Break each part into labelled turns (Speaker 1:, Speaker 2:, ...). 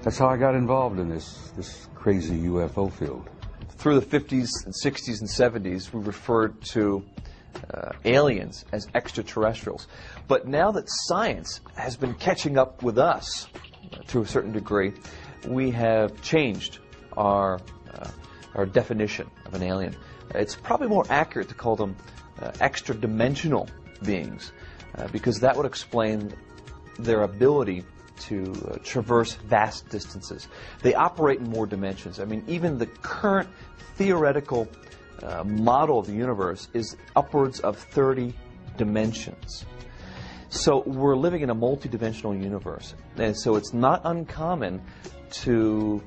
Speaker 1: That's how I got involved in this crazy UFO field.
Speaker 2: Through the 50s and 60s and 70s, we referred to aliens as extraterrestrials. But now that science has been catching up with us to a certain degree, we have changed our definition of an alien. It's probably more accurate to call them extra-dimensional beings, because that would explain their ability to traverse vast distances. They operate in more dimensions. I mean, even the current theoretical model of the universe is upwards of 30 dimensions. So we're living in a multi-dimensional universe, and so it's not uncommon to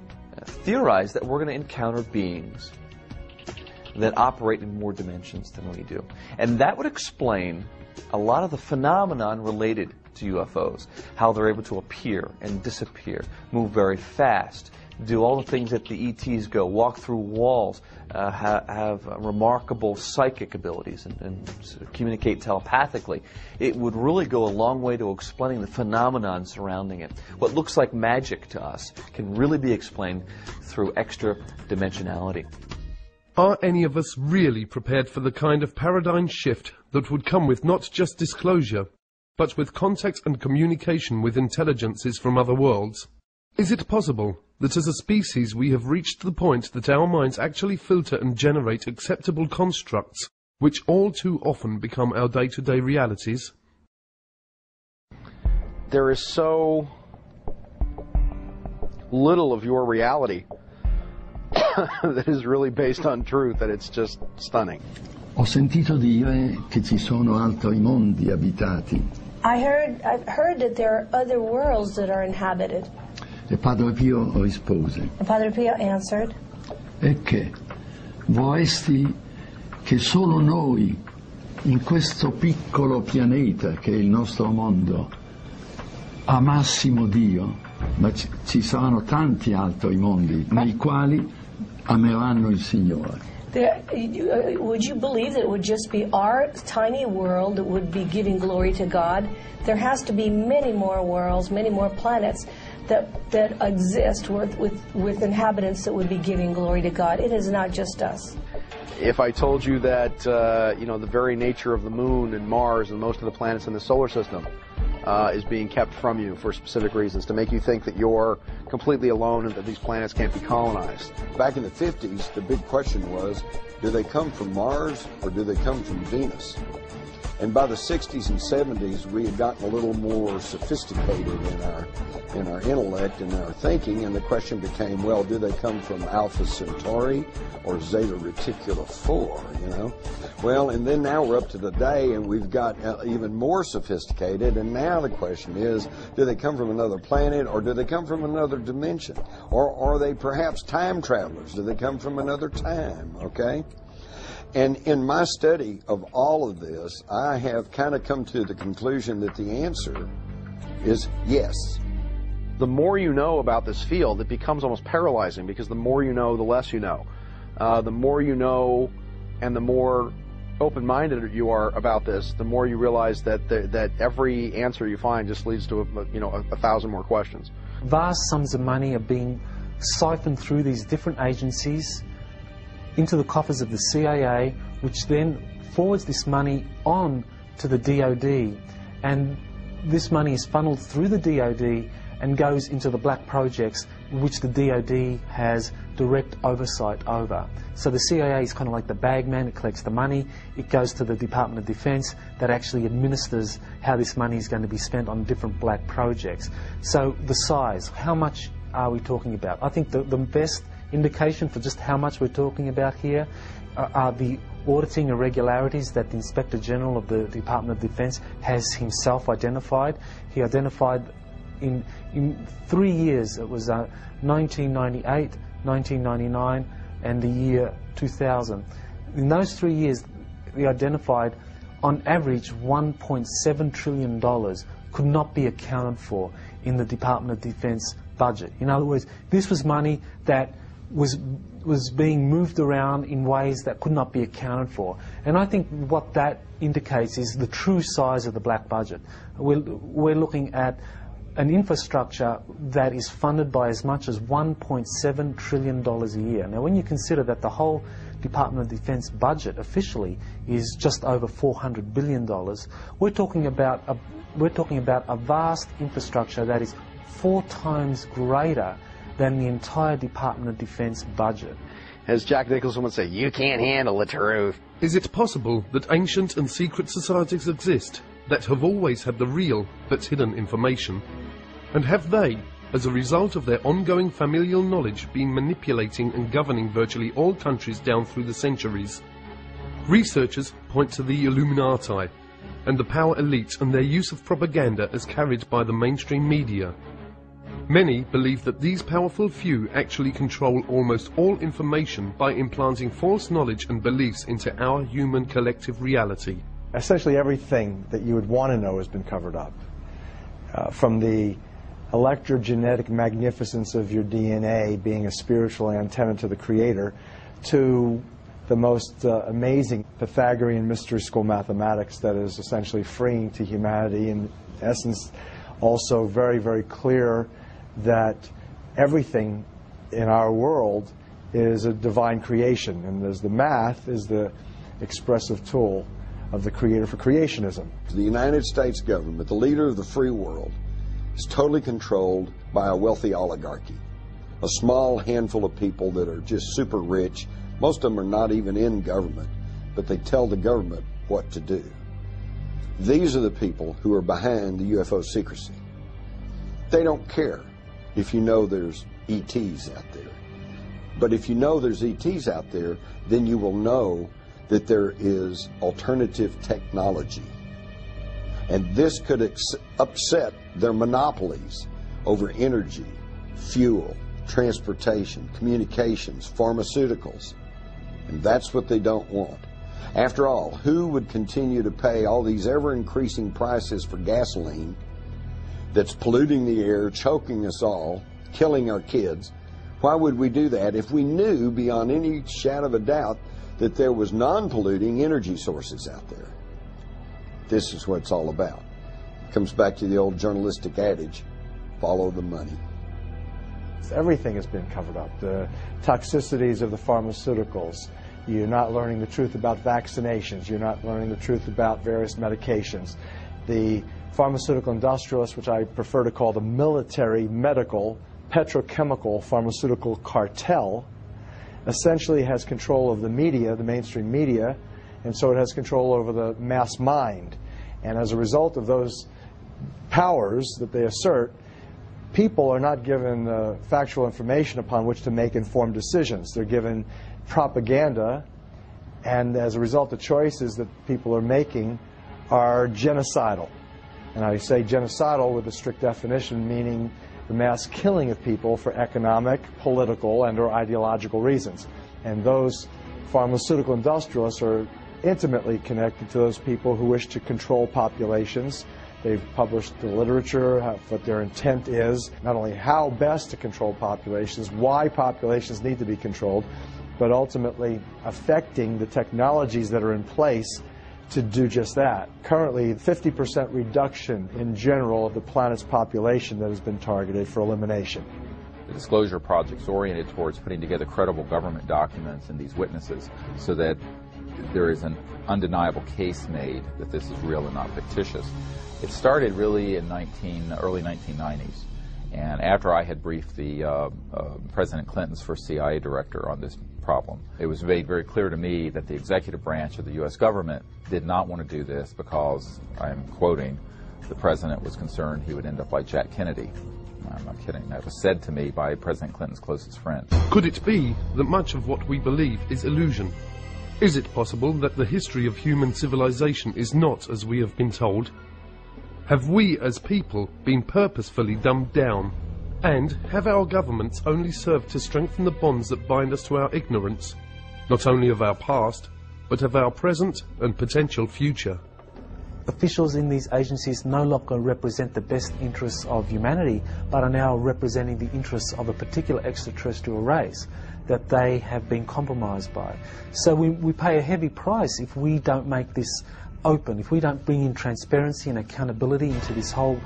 Speaker 2: theorize that we're going to encounter beings that operate in more dimensions than we do. And that would explain a lot of the phenomenon related to UFOs, how they're able to appear and disappear, move very fast, do all the things that the ETs go, walk through walls, have remarkable psychic abilities, and communicate telepathically. It would really go a long way to explaining the phenomenon surrounding it. What looks like magic to us can really be explained through extra dimensionality.
Speaker 3: Are any of us really prepared for the kind of paradigm shift that would come with not just disclosure, but with contact and communication with intelligences from other worlds? Is it possible that as a species we have reached the point that our minds actually filter and generate acceptable constructs, which all too often become our day-to-day realities?
Speaker 4: There is so little of your reality that is really based on truth that it's just stunning.
Speaker 5: Ho sentito dire che ci sono altri mondi abitati.
Speaker 6: I've heard that there are other worlds that are inhabited.
Speaker 5: E Padre Pio rispose.
Speaker 6: And Padre Pio answered.
Speaker 5: E che vorresti che solo noi, in questo piccolo pianeta che è il nostro mondo, amassimo Dio, ma ci saranno tanti altri mondi nei quali ameranno il Signore.
Speaker 6: Would you believe that it would just be our tiny world that would be giving glory to God? There has to be many more worlds, many more planets that exist with inhabitants that would be giving glory to God. It is not just us.
Speaker 4: If I told you that the very nature of the moon and Mars and most of the planets in the solar system is being kept from you for specific reasons, to make you think that you're completely alone and that these planets can't be colonized.
Speaker 7: Back in the 50s, the big question was, do they come from Mars or do they come from Venus? And by the 60s and 70s, we had gotten a little more sophisticated in our intellect and our thinking, and the question became, well, do they come from Alpha Centauri or Zeta Reticuli 4, Well, and then now we're up to the day, and we've got even more sophisticated, and now the question is, do they come from another planet, or do they come from another dimension? Or are they perhaps time travelers? Do they come from another time, okay? And in my study of all of this, I have kind of come to the conclusion that the answer is yes.
Speaker 4: The more you know about this field, it becomes almost paralyzing, because the more you know, the less you know. The more you know and the more open-minded you are about this, the more you realize that every answer you find just leads to a thousand more questions.
Speaker 8: Vast sums of money are being siphoned through these different agencies into the coffers of the CIA, which then forwards this money on to the DOD, and this money is funneled through the DOD and goes into the black projects which the DOD has direct oversight over. So the CIA is kind of like the bagman. It collects the money, it goes to the Department of Defense that actually administers how this money is going to be spent on different black projects. So the size, how much are we talking about? I think the best indication for just how much we're talking about here are the auditing irregularities that the Inspector General of the Department of Defense has himself identified. He identified in 3 years, it was 1998, 1999 and the year 2000. In those 3 years, we identified on average $1.7 trillion could not be accounted for in the Department of Defense budget. In other words, this was money that was being moved around in ways that could not be accounted for. And I think what that indicates is the true size of the black budget. We're looking at an infrastructure that is funded by as much as $1.7 trillion a year. Now, when you consider that the whole Department of Defense budget officially is just over $400 billion, we're talking about a vast infrastructure that is 4 times greater than the entire Department of Defense budget.
Speaker 4: As Jack Nicholson would say, you can't handle the truth.
Speaker 3: Is it possible that ancient and secret societies exist that have always had the real but hidden information? And have they, as a result of their ongoing familial knowledge, been manipulating and governing virtually all countries down through the centuries? Researchers point to the Illuminati and the power elite and their use of propaganda as carried by the mainstream media. Many believe that these powerful few actually control almost all information by implanting false knowledge and beliefs into our human collective reality.
Speaker 9: Essentially everything that you would want to know has been covered up. From the electrogenetic magnificence of your DNA being a spiritual antenna to the Creator, to the most amazing Pythagorean mystery school mathematics that is essentially freeing to humanity, in essence also very, very clear that everything in our world is a divine creation, and as the math is the expressive tool of the Creator for creationism.
Speaker 7: The United States government, the leader of the free world, is totally controlled by a wealthy oligarchy, a small handful of people that are just super rich. Most of them are not even in government, but they tell the government what to do. These are the people who are behind the UFO secrecy. They don't care if you know there's ETs out there. But if you know there's ETs out there, then you will know that there is alternative technology. And this could upset their monopolies over energy, fuel, transportation, communications, pharmaceuticals. And that's what they don't want. After all, who would continue to pay all these ever-increasing prices for gasoline that's polluting the air, choking us all, killing our kids? Why would we do that if we knew beyond any shadow of a doubt that there was non-polluting energy sources out there? This is what it's all about. It comes back to the old journalistic adage, follow the money.
Speaker 9: Everything has been covered up. The toxicities of the pharmaceuticals. You're not learning the truth about vaccinations. You're not learning the truth about various medications. The pharmaceutical industrialists, which I prefer to call the military, medical, petrochemical, pharmaceutical cartel, essentially has control of the media, the mainstream media, and so it has control over the mass mind. And as a result of those powers that they assert, people are not given factual information upon which to make informed decisions. They're given propaganda, and as a result, the choices that people are making are genocidal. And I say genocidal with a strict definition, meaning the mass killing of people for economic, political, and or ideological reasons. And those pharmaceutical industrialists are intimately connected to those people who wish to control populations. They've published the literature, what their intent is, not only how best to control populations, why populations need to be controlled, but ultimately affecting the technologies that are in place to do just that. Currently, 50% reduction in general of the planet's population that has been targeted for elimination.
Speaker 10: The disclosure project is oriented towards putting together credible government documents and these witnesses so that there is an undeniable case made that this is real and not fictitious. It started really in early 1990s, and after I had briefed the President Clinton's first CIA director on this problem, it was made very clear to me that the executive branch of the U.S. government did not want to do this because, I'm quoting, the President was concerned he would end up like Jack Kennedy. I'm not kidding. That was said to me by President Clinton's closest friend.
Speaker 3: Could it be that much of what we believe is illusion? Is it possible that the history of human civilization is not as we have been told? Have we as people been purposefully dumbed down? And have our governments only served to strengthen the bonds that bind us to our ignorance, not only of our past, but of our present and potential future?
Speaker 8: Officials in these agencies no longer represent the best interests of humanity, but are now representing the interests of a particular extraterrestrial race that they have been compromised by. So we pay a heavy price if we don't make this open, if we don't bring in transparency and accountability into this whole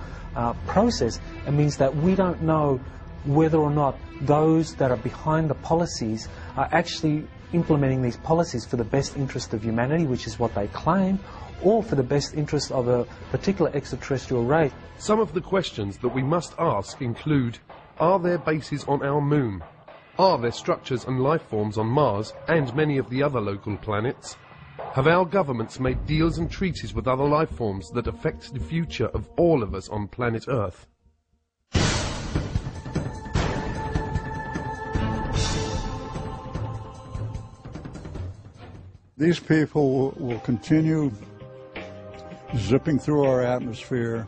Speaker 8: process, it means that we don't know whether or not those that are behind the policies are actually implementing these policies for the best interest of humanity, which is what they claim, or for the best interest of a particular extraterrestrial race.
Speaker 3: Some of the questions that we must ask include, are there bases on our moon? Are there structures and life forms on Mars and many of the other local planets? Have our governments made deals and treaties with other life forms that affect the future of all of us on planet Earth?
Speaker 11: These people will continue zipping through our atmosphere,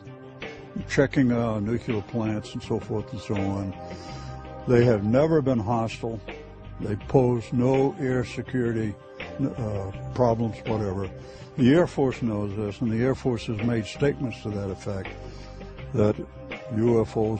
Speaker 11: checking nuclear plants and so forth and so on. They have never been hostile. They pose no air security problems, whatever. The Air Force knows this, and the Air Force has made statements to that effect, that UFOs